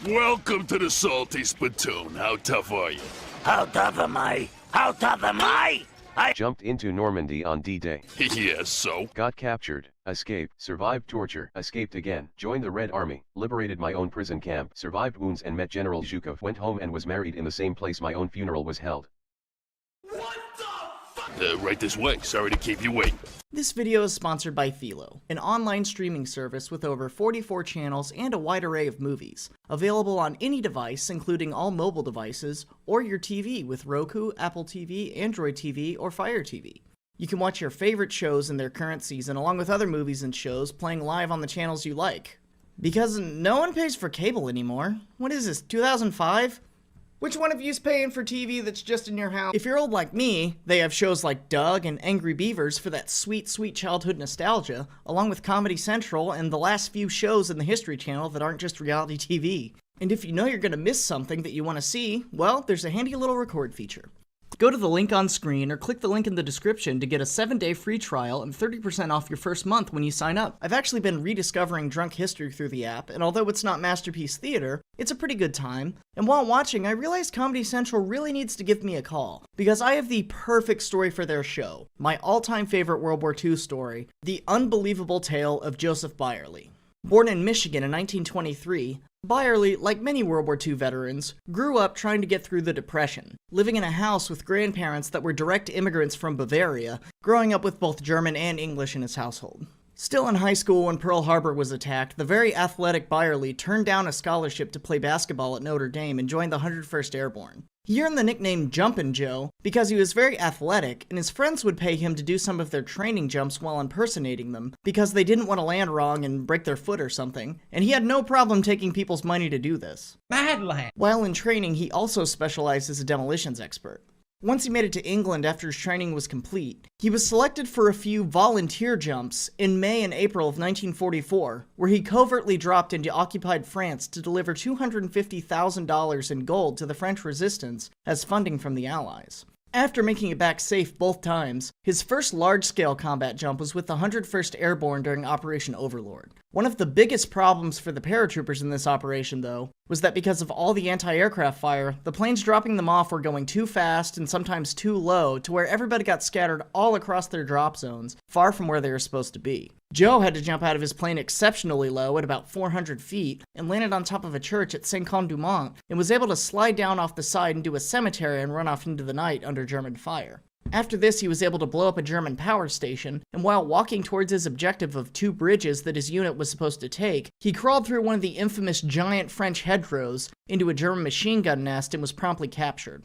Welcome to the Salty Spittoon. How tough are you? How tough am I? How tough am I? Jumped into Normandy on D-Day. Yes, so? Got captured, escaped, survived torture, escaped again, joined the Red Army, liberated my own prison camp, survived wounds and met General Zhukov, went home and was married in the same place my own funeral was held. What the fuck? Right this way. Sorry to keep you waiting. This video is sponsored by Beyrle, an online streaming service with over 44 channels and a wide array of movies, available on any device including all mobile devices, or your TV with Roku, Apple TV, Android TV, or Fire TV. You can watch your favorite shows in their current season along with other movies and shows playing live on the channels you like. Because no one pays for cable anymore. What is this, 2005? Which one of you's paying for TV that's just in your house? If you're old like me, they have shows like Doug and Angry Beavers for that sweet, sweet childhood nostalgia, along with Comedy Central and the last few shows in the History Channel that aren't just reality TV. And if you know you're gonna miss something that you want to see, well, there's a handy little record feature. Go to the link on screen or click the link in the description to get a 7-day free trial and 30% off your first month when you sign up. I've actually been rediscovering drunk history through the app, and although it's not Masterpiece Theater, it's a pretty good time. And while watching, I realized Comedy Central really needs to give me a call, because I have the perfect story for their show. My all-time favorite World War II story, The Unbelievable Tale of Joseph Beyrle. Born in Michigan in 1923, Beyrle, like many World War II veterans, grew up trying to get through the Depression, living in a house with grandparents that were direct immigrants from Bavaria, growing up with both German and English in his household. Still in high school when Pearl Harbor was attacked, the very athletic Beyrle turned down a scholarship to play basketball at Notre Dame and joined the 101st Airborne. He earned the nickname Jumpin' Joe because he was very athletic, and his friends would pay him to do some of their training jumps while impersonating them, because they didn't want to land wrong and break their foot or something, and he had no problem taking people's money to do this. Mad lad. While in training, he also specialized as a demolitions expert. Once he made it to England after his training was complete, he was selected for a few volunteer jumps in May and April of 1944, where he covertly dropped into occupied France to deliver $250,000 in gold to the French resistance as funding from the Allies. After making it back safe both times, his first large-scale combat jump was with the 101st Airborne during Operation Overlord. One of the biggest problems for the paratroopers in this operation, though, was that because of all the anti-aircraft fire, the planes dropping them off were going too fast and sometimes too low to where everybody got scattered all across their drop zones, far from where they were supposed to be. Joe had to jump out of his plane exceptionally low at about 400 feet and landed on top of a church at Saint-Cond-du-Mont and was able to slide down off the side into a cemetery and run off into the night under German fire. After this, he was able to blow up a German power station, and while walking towards his objective of 2 bridges that his unit was supposed to take, he crawled through one of the infamous giant French hedgerows into a German machine gun nest and was promptly captured.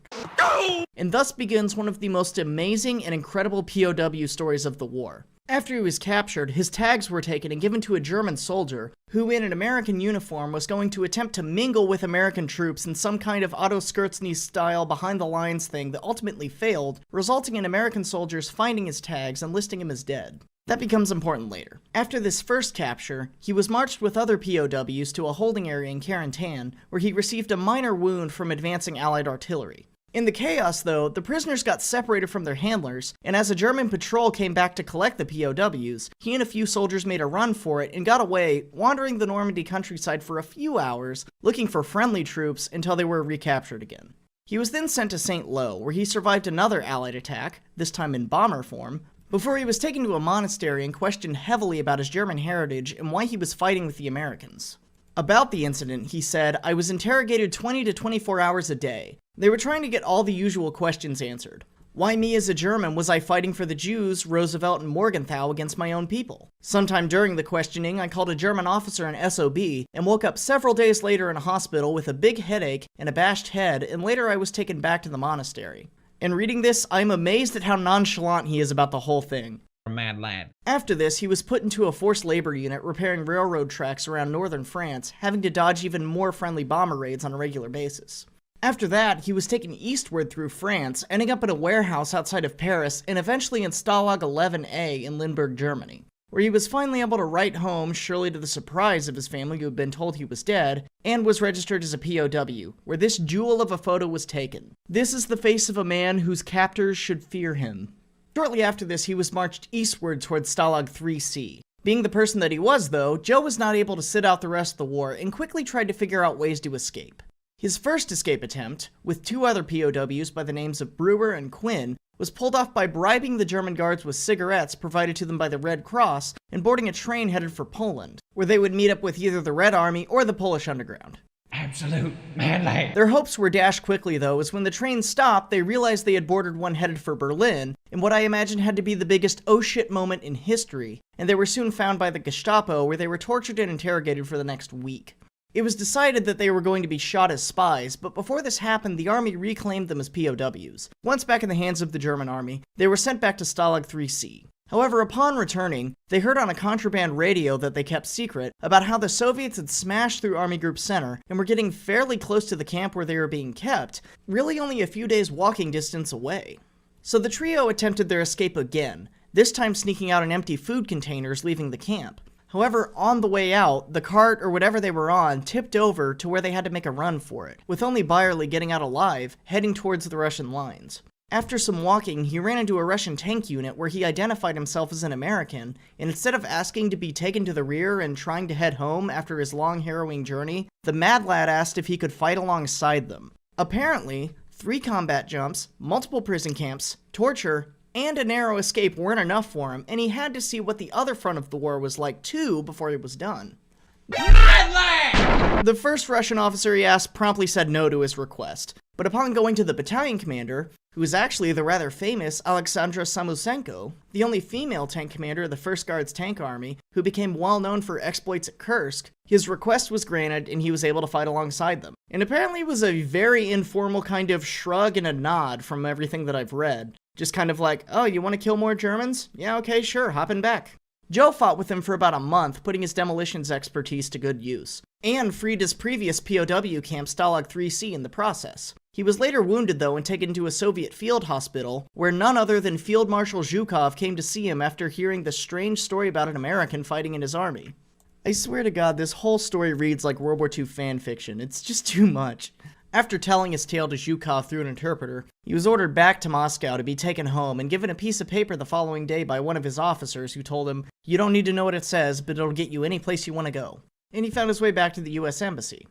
And thus begins one of the most amazing and incredible POW stories of the war. After he was captured, his tags were taken and given to a German soldier, who in an American uniform was going to attempt to mingle with American troops in some kind of Otto Skirtsny-style behind-the-lines thing that ultimately failed, resulting in American soldiers finding his tags and listing him as dead. That becomes important later. After this first capture, he was marched with other POWs to a holding area in Carentan, where he received a minor wound from advancing Allied artillery. In the chaos, though, the prisoners got separated from their handlers, and as a German patrol came back to collect the POWs, he and a few soldiers made a run for it and got away, wandering the Normandy countryside for a few hours, looking for friendly troops until they were recaptured again. He was then sent to St. Lo, where he survived another Allied attack, this time in bomber form, before he was taken to a monastery and questioned heavily about his German heritage and why he was fighting with the Americans. About the incident, he said, "I was interrogated 20 to 24 hours a day. They were trying to get all the usual questions answered. Why me as a German was I fighting for the Jews, Roosevelt, and Morgenthau against my own people? Sometime during the questioning, I called a German officer an SOB and woke up several days later in a hospital with a big headache and a bashed head, and later I was taken back to the monastery." In reading this, I'm amazed at how nonchalant he is about the whole thing. Mad lad. After this, he was put into a forced labor unit repairing railroad tracks around northern France, having to dodge even more friendly bomber raids on a regular basis. After that, he was taken eastward through France, ending up in a warehouse outside of Paris, and eventually in Stalag 11A in Limburg, Germany, where he was finally able to write home, surely to the surprise of his family who had been told he was dead, and was registered as a POW, where this jewel of a photo was taken. This is the face of a man whose captors should fear him. Shortly after this, he was marched eastward towards Stalag 3C. Being the person that he was, though, Joe was not able to sit out the rest of the war and quickly tried to figure out ways to escape. His first escape attempt, with 2 other POWs by the names of Brewer and Quinn, was pulled off by bribing the German guards with cigarettes provided to them by the Red Cross and boarding a train headed for Poland, where they would meet up with either the Red Army or the Polish underground. Absolute manly. Their hopes were dashed quickly, though, as when the train stopped, they realized they had boarded one headed for Berlin, in what I imagine had to be the biggest oh shit moment in history, and they were soon found by the Gestapo, where they were tortured and interrogated for the next week. It was decided that they were going to be shot as spies, but before this happened, the army reclaimed them as POWs. Once back in the hands of the German army, they were sent back to Stalag 3C. However, upon returning, they heard on a contraband radio that they kept secret about how the Soviets had smashed through Army Group Center and were getting fairly close to the camp where they were being kept, really only a few days walking distance away. So the trio attempted their escape again, this time sneaking out in empty food containers leaving the camp. However, on the way out, the cart or whatever they were on tipped over to where they had to make a run for it, with only Beyrle getting out alive, heading towards the Russian lines. After some walking, he ran into a Russian tank unit where he identified himself as an American, and instead of asking to be taken to the rear and trying to head home after his long harrowing journey, the mad lad asked if he could fight alongside them. Apparently, 3 combat jumps, multiple prison camps, torture, and a narrow escape weren't enough for him, and he had to see what the other front of the war was like too before he was done. The first Russian officer he asked promptly said no to his request, but upon going to the battalion commander, who was actually the rather famous Alexandra Samusenko, the only female tank commander of the 1st Guards Tank Army, who became well known for exploits at Kursk, his request was granted and he was able to fight alongside them. And apparently it was a very informal kind of shrug and a nod from everything that I've read. Just kind of like, oh, you want to kill more Germans? Yeah, okay, sure, hopping back. Joe fought with him for about a month, putting his demolitions expertise to good use, and freed his previous POW camp Stalag 3C in the process. He was later wounded, though, and taken to a Soviet field hospital, where none other than Field Marshal Zhukov came to see him after hearing the strange story about an American fighting in his army. I swear to God, this whole story reads like World War II fanfiction. It's just too much. After telling his tale to Zhukov through an interpreter, he was ordered back to Moscow to be taken home and given a piece of paper the following day by one of his officers who told him, "You don't need to know what it says, but it'll get you any place you want to go." And he found his way back to the US Embassy.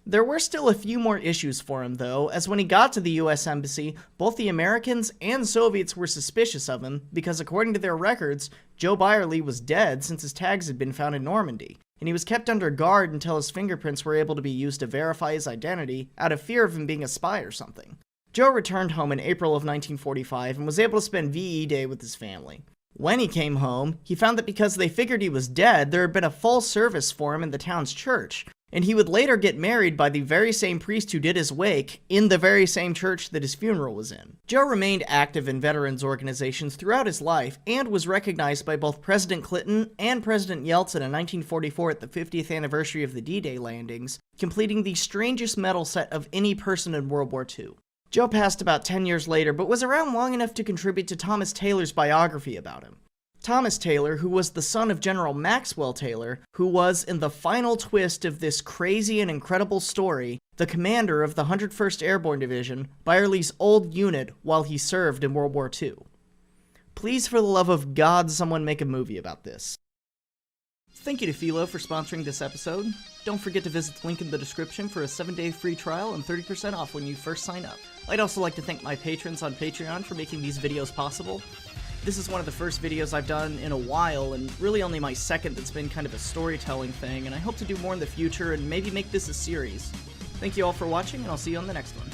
There were still a few more issues for him, though, as when he got to the US Embassy, both the Americans and Soviets were suspicious of him because, according to their records, Joe Beyrle was dead since his tags had been found in Normandy, and he was kept under guard until his fingerprints were able to be used to verify his identity out of fear of him being a spy or something. Joe returned home in April of 1945 and was able to spend VE Day with his family. When he came home, he found that because they figured he was dead, there had been a full service for him in the town's church, and he would later get married by the very same priest who did his wake in the very same church that his funeral was in. Joe remained active in veterans organizations throughout his life and was recognized by both President Clinton and President Yeltsin in 1944 at the 50th anniversary of the D-Day landings, completing the strangest medal set of any person in World War II. Joe passed about 10 years later, but was around long enough to contribute to Thomas Taylor's biography about him. Thomas Taylor, who was the son of General Maxwell Taylor, who was, in the final twist of this crazy and incredible story, the commander of the 101st Airborne Division, Beyrle's old unit while he served in World War II. Please, for the love of God, someone make a movie about this. Thank you to Philo for sponsoring this episode. Don't forget to visit the link in the description for a 7-day free trial and 30% off when you first sign up. I'd also like to thank my patrons on Patreon for making these videos possible. This is one of the first videos I've done in a while, and really only my second that's been kind of a storytelling thing, and I hope to do more in the future and maybe make this a series. Thank you all for watching, and I'll see you on the next one.